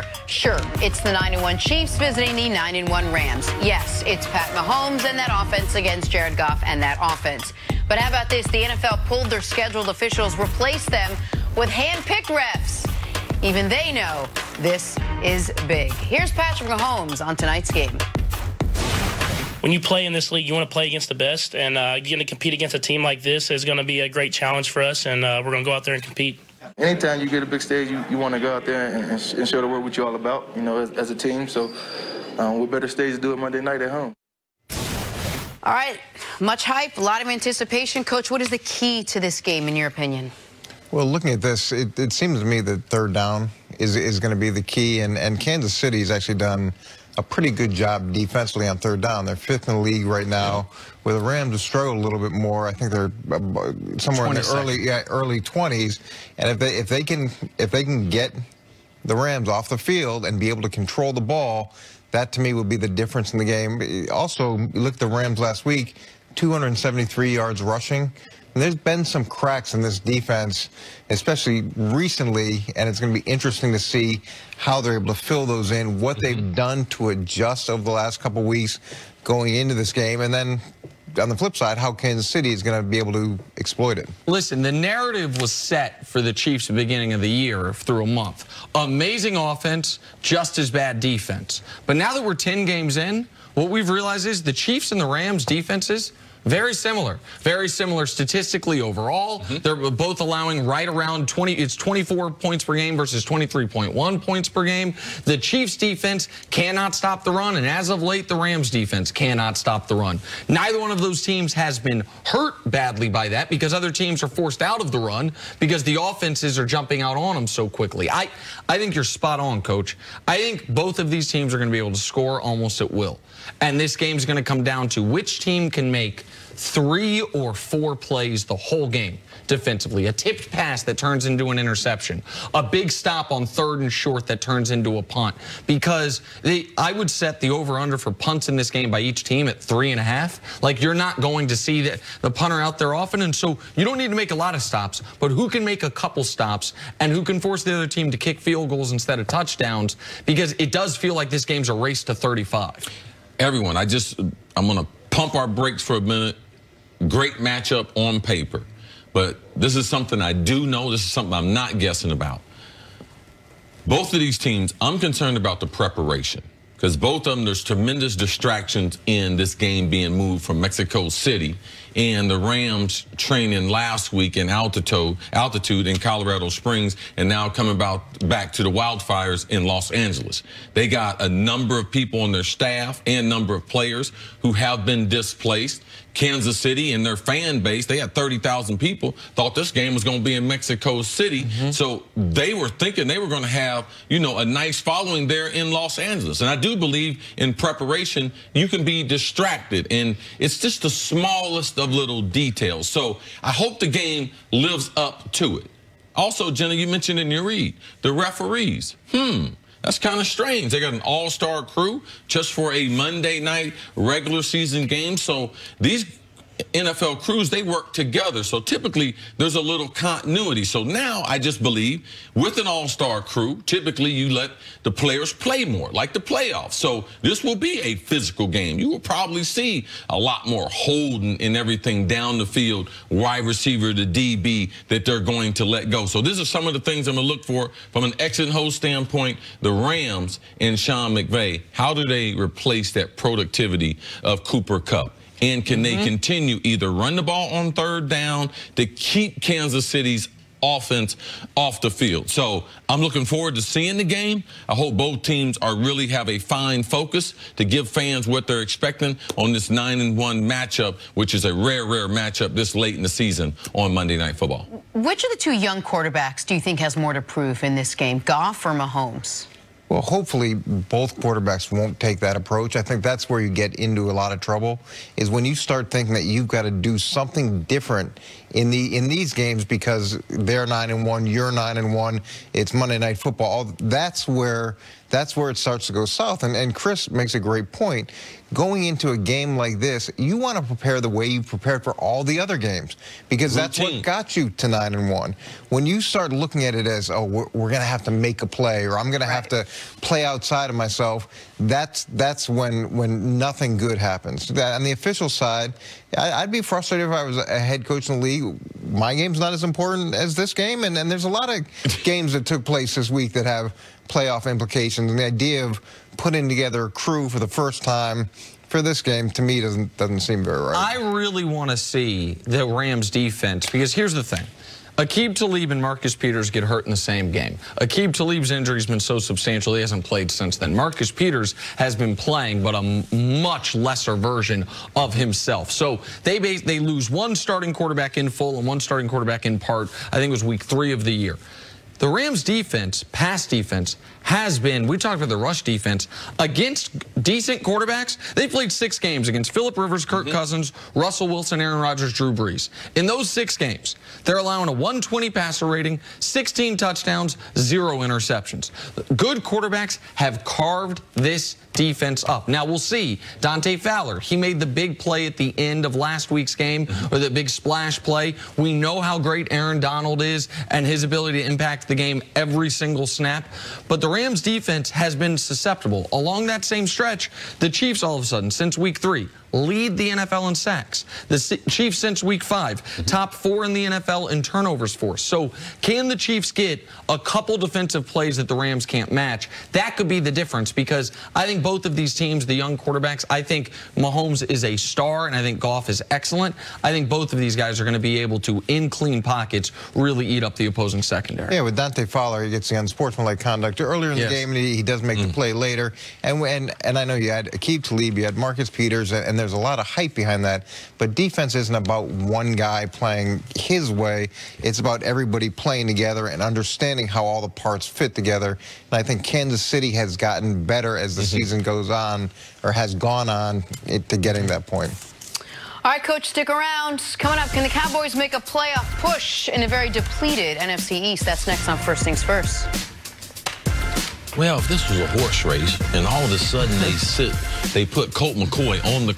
here. Sure, it's the 9-1 Chiefs visiting the 9-1 Rams. Yes, it's Pat Mahomes and that offense against Jared Goff and that offense. But how about this? The NFL pulled their scheduled officials, replaced them with hand-picked refs. Even they know this is big. Here's Patrick Mahomes on tonight's game. When you play in this league, you want to play against the best, and getting to compete against a team like this is going to be a great challenge for us, and we're going to go out there and compete. Anytime you get a big stage, you want to go out there and show the world what you're all about, you know, as a team. So what better stage to do it Monday night at home? All right, much hype, a lot of anticipation. Coach, what is the key to this game, in your opinion? Well, looking at this, it seems to me that third down is going to be the key, and Kansas City has actually done a pretty good job defensively on third down. They're fifth in the league right now, where the Rams have struggled a little bit more. I think they're somewhere in the early 20s, and if they can get the Rams off the field and be able to control the ball, that to me would be the difference in the game. Also, you look at the Rams last week, 273 yards rushing. And there's been some cracks in this defense, especially recently, and it's going to be interesting to see how they're able to fill those in, what they've done to adjust over the last couple of weeks going into this game, and then on the flip side, how Kansas City is going to be able to exploit it. Listen, the narrative was set for the Chiefs at the beginning of the year through a month. Amazing offense, just as bad defense. But now that we're 10 games in, what we've realized is the Chiefs and the Rams defenses, very similar statistically overall. They're both allowing right around 24 points per game versus 23.1 points per game. The Chiefs defense cannot stop the run, and as of late, the Rams defense cannot stop the run. Neither one of those teams has been hurt badly by that because other teams are forced out of the run because the offenses are jumping out on them so quickly. I think you're spot on, Coach. I think both of these teams are going to be able to score almost at will. And this game is going to come down to which team can make 3 or 4 plays the whole game defensively. A tipped pass that turns into an interception. A big stop on 3rd and short that turns into a punt. Because I would set the over-under for punts in this game by each team at 3.5. Like, you're not going to see the punter out there often, and so you don't need to make a lot of stops, but who can make a couple stops and who can force the other team to kick field goals instead of touchdowns? Because it does feel like this game's a race to 35. Everyone, I'm going to pump our brakes for a minute. Great matchup on paper. But this is something I do know. This is something I'm not guessing about. Both of these teams, I'm concerned about the preparation. Because both of them, there's tremendous distractions in this game being moved from Mexico City. And the Rams training last week in altitude in Colorado Springs, and now coming back to the wildfires in Los Angeles. They got a number of people on their staff and number of players who have been displaced. Kansas City and their fan base, they had 30,000 people, thought this game was going to be in Mexico City. So they were thinking they were going to have, you know, a nice following there in Los Angeles. And I do believe in preparation, you can be distracted. And it's just the smallest of little details. So I hope the game lives up to it. Also, Jenna, you mentioned in your read, the referees. That's kind of strange. They got an all-star crew just for a Monday night regular season game. So these NFL crews, they work together. So typically there's a little continuity. So now I just believe with an all-star crew, typically you let the players play more, like the playoffs. So this will be a physical game. You will probably see a lot more holding and everything down the field, wide receiver to DB that they're going to let go. So these are some of the things I'm going to look for from an exit host standpoint. The Rams and Sean McVay, how do they replace that productivity of Cooper Kupp? And can they continue either run the ball on 3rd down to keep Kansas City's offense off the field? So I'm looking forward to seeing the game. I hope both teams really have a fine focus to give fans what they're expecting on this 9-1 matchup, which is a rare matchup this late in the season on Monday Night Football. Which of the 2 young quarterbacks do you think has more to prove in this game, Goff or Mahomes? Well, hopefully both quarterbacks won't take that approach. I think that's where you get into a lot of trouble, is when you start thinking that you've got to do something different in these games because they're 9-1, you're 9-1, it's Monday Night Football. That's where that's where it starts to go south. And Cris makes a great point. Going into a game like this, you want to prepare the way you've prepared for all the other games, because that's what got you to 9-1. When you start looking at it as, oh, we're going to have to make a play, or I'm going to have to play outside of myself, that's when nothing good happens. On the official side, I'd be frustrated if I was a head coach in the league. My game's not as important as this game, and there's a lot of games that took place this week that have playoff implications, and the idea of putting together a crew for the first time for this game, to me, doesn't seem very right. I really want to see the Rams defense, because here's the thing. Aqib Talib and Marcus Peters get hurt in the same game. Aqib Talib's injury has been so substantial he hasn't played since then. Marcus Peters has been playing, but a much lesser version of himself. So they lose one starting quarterback in full and one starting quarterback in part. I think it was week 3 of the year. The Rams defense, pass defense, has been, we talked about the rush defense, against decent quarterbacks. They played 6 games against Phillip Rivers, Kirk Cousins, Russell Wilson, Aaron Rodgers, Drew Brees. In those 6 games, they're allowing a 120 passer rating, 16 touchdowns, 0 interceptions. Good quarterbacks have carved this defense up. Now, we'll see. Dante Fowler, he made the big play at the end of last week's game, or the big splash play. We know how great Aaron Donald is and his ability to impact the game every single snap. But the Rams defense has been susceptible. Along that same stretch, the Chiefs all of a sudden, since week 3, lead the NFL in sacks. The Chiefs since week 5, top 4 in the NFL in turnovers forced. So can the Chiefs get a couple defensive plays that the Rams can't match? That could be the difference, because I think both of these teams, the young quarterbacks, I think Mahomes is a star and I think Goff is excellent. I think both of these guys are going to be able to, in clean pockets, really eat up the opposing secondary. Yeah, with Dante Fowler, he gets the unsportsmanlike conduct earlier in the game, and he does make the play later. And I know you had Aqib Talib, you had Marcus Peters, and there's a lot of hype behind that. But defense isn't about one guy playing his way. It's about everybody playing together and understanding how all the parts fit together. And I think Kansas City has gotten better as the season goes on, or has gone on, to getting that point. All right, Coach, stick around. Coming up, can the Cowboys make a playoff push in a very depleted NFC East? That's next on First Things First. Well, if this was a horse race and all of a sudden they put Colt McCoy on the